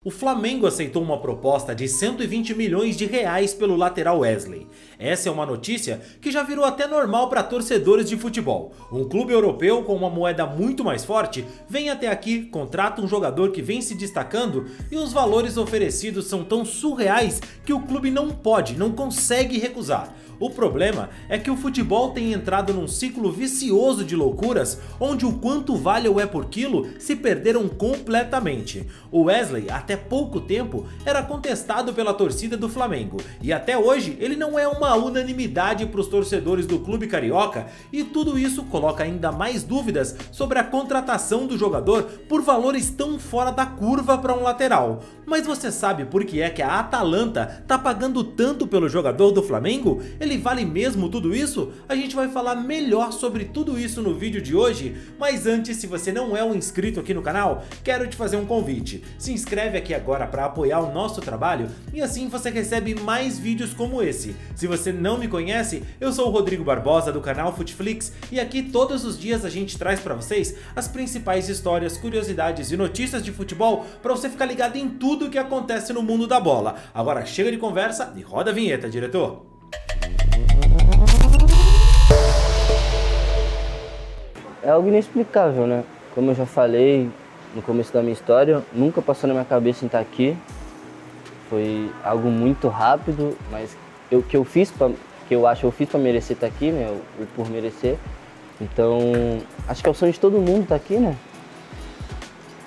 O Flamengo aceitou uma proposta de 120 milhões de reais pelo lateral Wesley. Essa é uma notícia que já virou até normal para torcedores de futebol. Um clube europeu com uma moeda muito mais forte vem até aqui, contrata um jogador que vem se destacando e os valores oferecidos são tão surreais que o clube não consegue recusar. O problema é que o futebol tem entrado num ciclo vicioso de loucuras, onde o quanto vale o é por quilo se perderam completamente. O Wesley, até pouco tempo, era contestado pela torcida do Flamengo, e até hoje ele não é uma unanimidade para os torcedores do clube carioca, e tudo isso coloca ainda mais dúvidas sobre a contratação do jogador por valores tão fora da curva para um lateral. Mas você sabe por que é que a Atalanta tá pagando tanto pelo jogador do Flamengo? Ele vale mesmo tudo isso? A gente vai falar melhor sobre tudo isso no vídeo de hoje, mas antes, se você não é um inscrito aqui no canal, quero te fazer um convite. Se inscreve aqui agora para apoiar o nosso trabalho e assim você recebe mais vídeos como esse. Se você não me conhece, eu sou o Rodrigo Barbosa do canal Futflix e aqui todos os dias a gente traz para vocês as principais histórias, curiosidades e notícias de futebol para você ficar ligado em tudo que acontece no mundo da bola. Agora chega de conversa e roda a vinheta, diretor. É algo inexplicável, né? Como eu já falei no começo da minha história, nunca passou na minha cabeça em estar aqui. Foi algo muito rápido, mas eu fiz para merecer estar aqui, né? Por merecer. Então, acho que é o sonho de todo mundo estar aqui, né?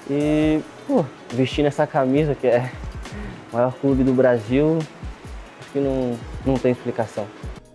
E, vestindo essa camisa que é o maior clube do Brasil, acho que não tem explicação.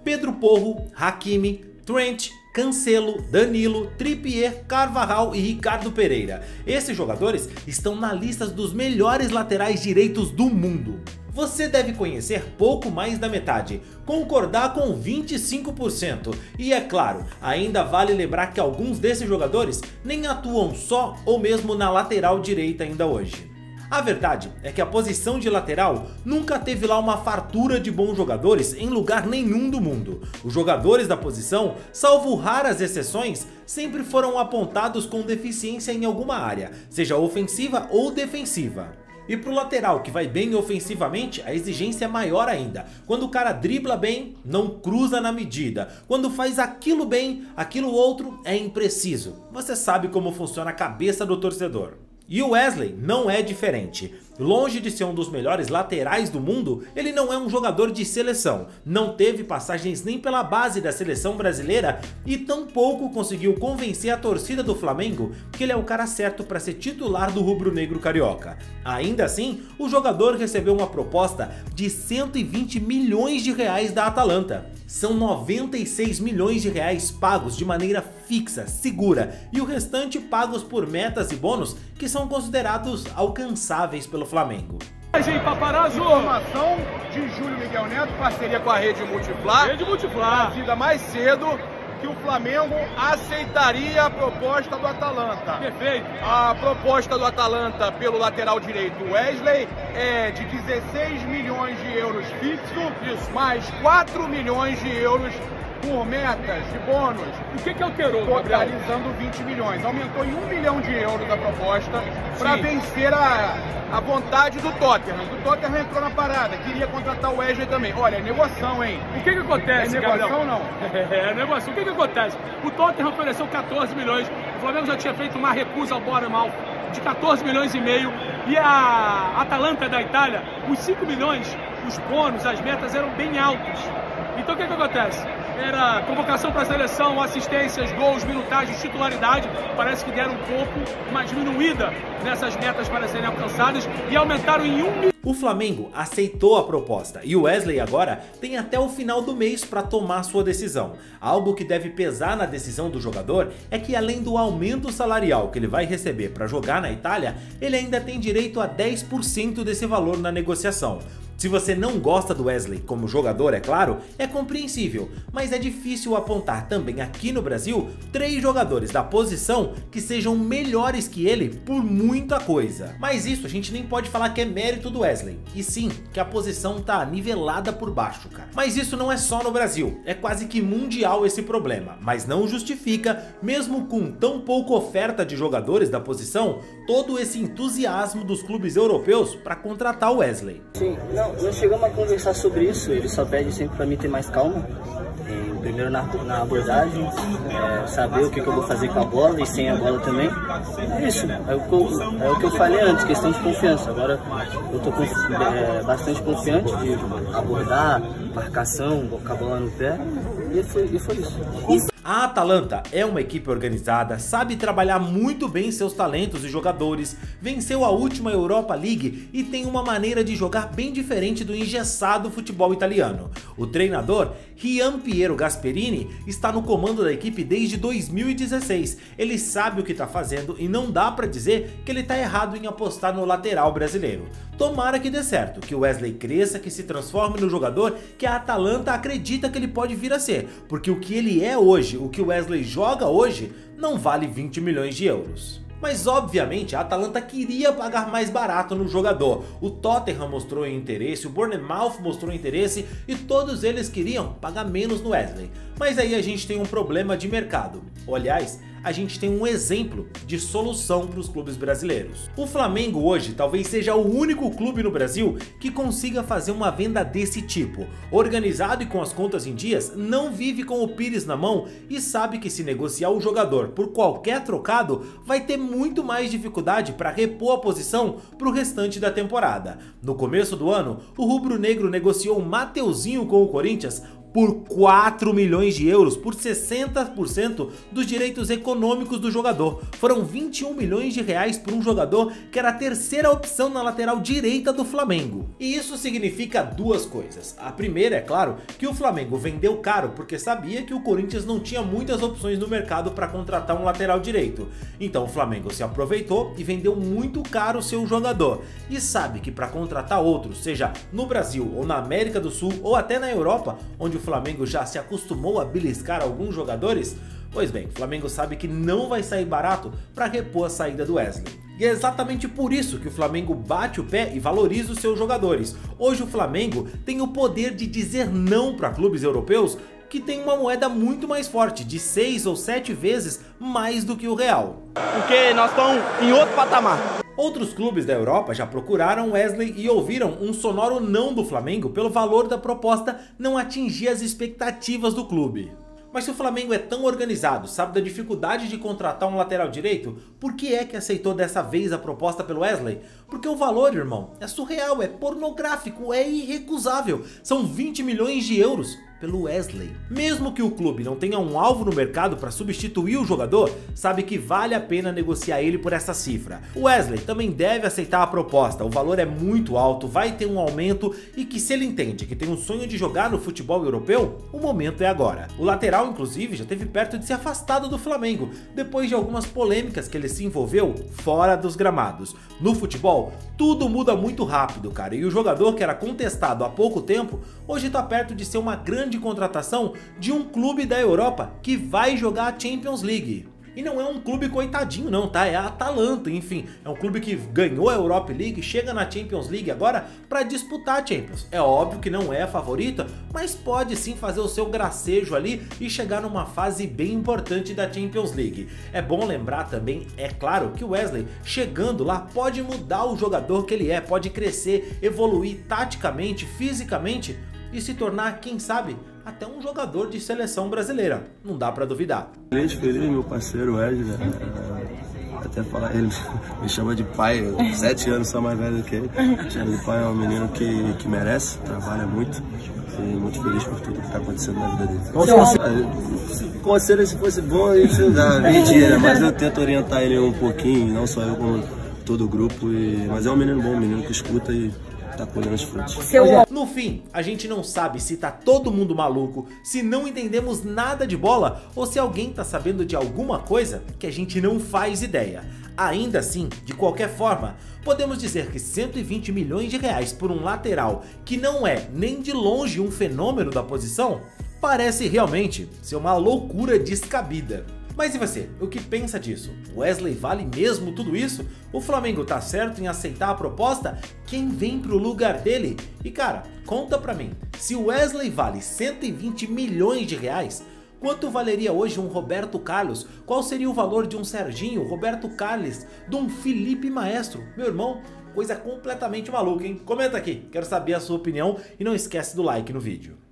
Pedro Porro, Hakimi, Trent, Cancelo, Danilo, Trippier, Carvajal e Ricardo Pereira. Esses jogadores estão na lista dos melhores laterais direitos do mundo. Você deve conhecer pouco mais da metade, concordar com 25%. E é claro, ainda vale lembrar que alguns desses jogadores nem atuam só ou mesmo na lateral direita ainda hoje. A verdade é que a posição de lateral nunca teve lá uma fartura de bons jogadores em lugar nenhum do mundo. Os jogadores da posição, salvo raras exceções, sempre foram apontados com deficiência em alguma área, seja ofensiva ou defensiva. E pro lateral que vai bem ofensivamente, a exigência é maior ainda. Quando o cara dribla bem, não cruza na medida. Quando faz aquilo bem, aquilo outro é impreciso. Você sabe como funciona a cabeça do torcedor. E o Wesley não é diferente. Longe de ser um dos melhores laterais do mundo, ele não é um jogador de seleção, não teve passagens nem pela base da seleção brasileira e tampouco conseguiu convencer a torcida do Flamengo que ele é o cara certo para ser titular do rubro-negro carioca. Ainda assim, o jogador recebeu uma proposta de 120 milhões de reais da Atalanta. São 96 milhões de reais pagos de maneira fixa, segura, e o restante pagos por metas e bônus que são considerados alcançáveis pelo Flamengo. Informação de Júlio Miguel Neto, parceria com a Rede Multiflá. Trazida mais cedo que o Flamengo aceitaria a proposta do Atalanta. Perfeito. A proposta do Atalanta pelo lateral direito Wesley é de 16 milhões de euros fixo, mais 4 milhões de euros por metas de bônus. O que alterou, totalizando 20 milhões. Aumentou em 1 milhão de euros a proposta para vencer a vontade do Tottenham. O Tottenham entrou na parada, queria contratar o Wesley também. Olha, é negociação, hein? O que acontece, é negociação, não? É negociação. O que acontece? O Tottenham ofereceu 14 milhões, o Flamengo já tinha feito uma recusa ao Bournemouth de 14 milhões e meio, e a Atalanta da Itália, os 5 milhões, os bônus, as metas eram bem altos. Então o que acontece? Era convocação para a seleção, assistências, gols, minutagem, titularidade. Parece que deram um pouco uma diminuída nessas metas para serem alcançadas e aumentaram em 1 milhão. O Flamengo aceitou a proposta e o Wesley agora tem até o final do mês para tomar sua decisão. Algo que deve pesar na decisão do jogador é que, além do aumento salarial que ele vai receber para jogar na Itália, ele ainda tem direito a 10% desse valor na negociação. Se você não gosta do Wesley como jogador, é claro, é compreensível, mas é difícil apontar também aqui no Brasil 3 jogadores da posição que sejam melhores que ele por muita coisa. Mas isso a gente nem pode falar que é mérito do Wesley, e sim que a posição tá nivelada por baixo, cara. Mas isso não é só no Brasil, é quase que mundial esse problema, mas não justifica, mesmo com tão pouca oferta de jogadores da posição, todo esse entusiasmo dos clubes europeus para contratar o Wesley. Sim, não chegamos a conversar sobre isso, ele só pede sempre para mim ter mais calma. Primeiro na abordagem, saber o que eu vou fazer com a bola e sem a bola também. É isso, é o que eu falei antes, questão de confiança. Agora eu tô bastante confiante de abordar, marcação, com a bola no pé, e foi isso. A Atalanta é uma equipe organizada, sabe trabalhar muito bem seus talentos e jogadores, venceu a última Europa League e tem uma maneira de jogar bem diferente do engessado futebol italiano. O treinador, Gian Piero Gasperini, está no comando da equipe desde 2016. Ele sabe o que está fazendo e não dá para dizer que ele está errado em apostar no lateral brasileiro. Tomara que dê certo, que o Wesley cresça, que se transforme no jogador que a Atalanta acredita que ele pode vir a ser, porque o que ele é hoje, o que o Wesley joga hoje, não vale 20 milhões de euros. Mas obviamente a Atalanta queria pagar mais barato no jogador. O Tottenham mostrou interesse, o Bournemouth mostrou interesse e todos eles queriam pagar menos no Wesley. Mas aí a gente tem um problema de mercado. Aliás, a gente tem um exemplo de solução para os clubes brasileiros. O Flamengo hoje talvez seja o único clube no Brasil que consiga fazer uma venda desse tipo. Organizado e com as contas em dias, não vive com o Pires na mão e sabe que se negociar o jogador por qualquer trocado, vai ter muito mais dificuldade para repor a posição para o restante da temporada. No começo do ano, o rubro-negro negociou o Mateuzinho com o Corinthians por 4 milhões de euros, por 60% dos direitos econômicos do jogador. Foram 21 milhões de reais por um jogador que era a terceira opção na lateral direita do Flamengo. E isso significa duas coisas. A primeira é claro que o Flamengo vendeu caro porque sabia que o Corinthians não tinha muitas opções no mercado para contratar um lateral direito. Então o Flamengo se aproveitou e vendeu muito caro o seu jogador. E sabe que para contratar outro, seja no Brasil ou na América do Sul ou até na Europa, onde o Flamengo já se acostumou a beliscar alguns jogadores, pois bem, o Flamengo sabe que não vai sair barato para repor a saída do Wesley. E é exatamente por isso que o Flamengo bate o pé e valoriza os seus jogadores. Hoje o Flamengo tem o poder de dizer não para clubes europeus que tem uma moeda muito mais forte, de 6 ou 7 vezes mais do que o real. Porque nós estamos em outro patamar. Outros clubes da Europa já procuraram Wesley e ouviram um sonoro não do Flamengo pelo valor da proposta não atingir as expectativas do clube. Mas se o Flamengo é tão organizado, sabe da dificuldade de contratar um lateral direito, por que é que aceitou dessa vez a proposta pelo Wesley? Porque o valor, irmão, é surreal, é pornográfico, é irrecusável. São 20 milhões de euros pelo Wesley. Mesmo que o clube não tenha um alvo no mercado para substituir o jogador, sabe que vale a pena negociar ele por essa cifra. O Wesley também deve aceitar a proposta, o valor é muito alto, vai ter um aumento e que se ele entende que tem um sonho de jogar no futebol europeu, o momento é agora. O lateral, inclusive, já esteve perto de ser afastado do Flamengo, depois de algumas polêmicas que ele se envolveu fora dos gramados. No futebol, tudo muda muito rápido, cara, e o jogador que era contestado há pouco tempo, hoje está perto de ser uma grande contratação de um clube da Europa que vai jogar a Champions League. E não é um clube coitadinho não, tá? É a Atalanta, enfim, é um clube que ganhou a Europa League, chega na Champions League agora para disputar a Champions. É óbvio que não é a favorita, mas pode sim fazer o seu gracejo ali e chegar numa fase bem importante da Champions League. É bom lembrar também, é claro, que o Wesley chegando lá pode mudar o jogador que ele é, pode crescer, evoluir taticamente, fisicamente e se tornar, quem sabe, até um jogador de seleção brasileira. Não dá pra duvidar. Feliz, meu parceiro Wesley, até falar, ele me chama de pai, 7 anos só mais velho do que ele. Chama de pai, é um menino que merece, trabalha muito. E muito feliz por tudo que está acontecendo na vida dele. Conselho, se fosse bom, isso dá mentira, mas eu tento orientar ele um pouquinho, não só eu, como todo o grupo. Mas é um menino bom, um menino que escuta e tá colhendo os frutos. No fim, a gente não sabe se tá todo mundo maluco, se não entendemos nada de bola ou se alguém tá sabendo de alguma coisa que a gente não faz ideia. Ainda assim, de qualquer forma, podemos dizer que 120 milhões de reais por um lateral que não é nem de longe um fenômeno da posição, parece realmente ser uma loucura descabida. Mas e você? O que pensa disso? Wesley vale mesmo tudo isso? O Flamengo tá certo em aceitar a proposta? Quem vem pro lugar dele? E cara, conta pra mim, se o Wesley vale 120 milhões de reais, quanto valeria hoje um Roberto Carlos? Qual seria o valor de um Serginho, Roberto Carlos, de um Felipe Maestro? Meu irmão, coisa completamente maluca, hein? Comenta aqui, quero saber a sua opinião e não esquece do like no vídeo.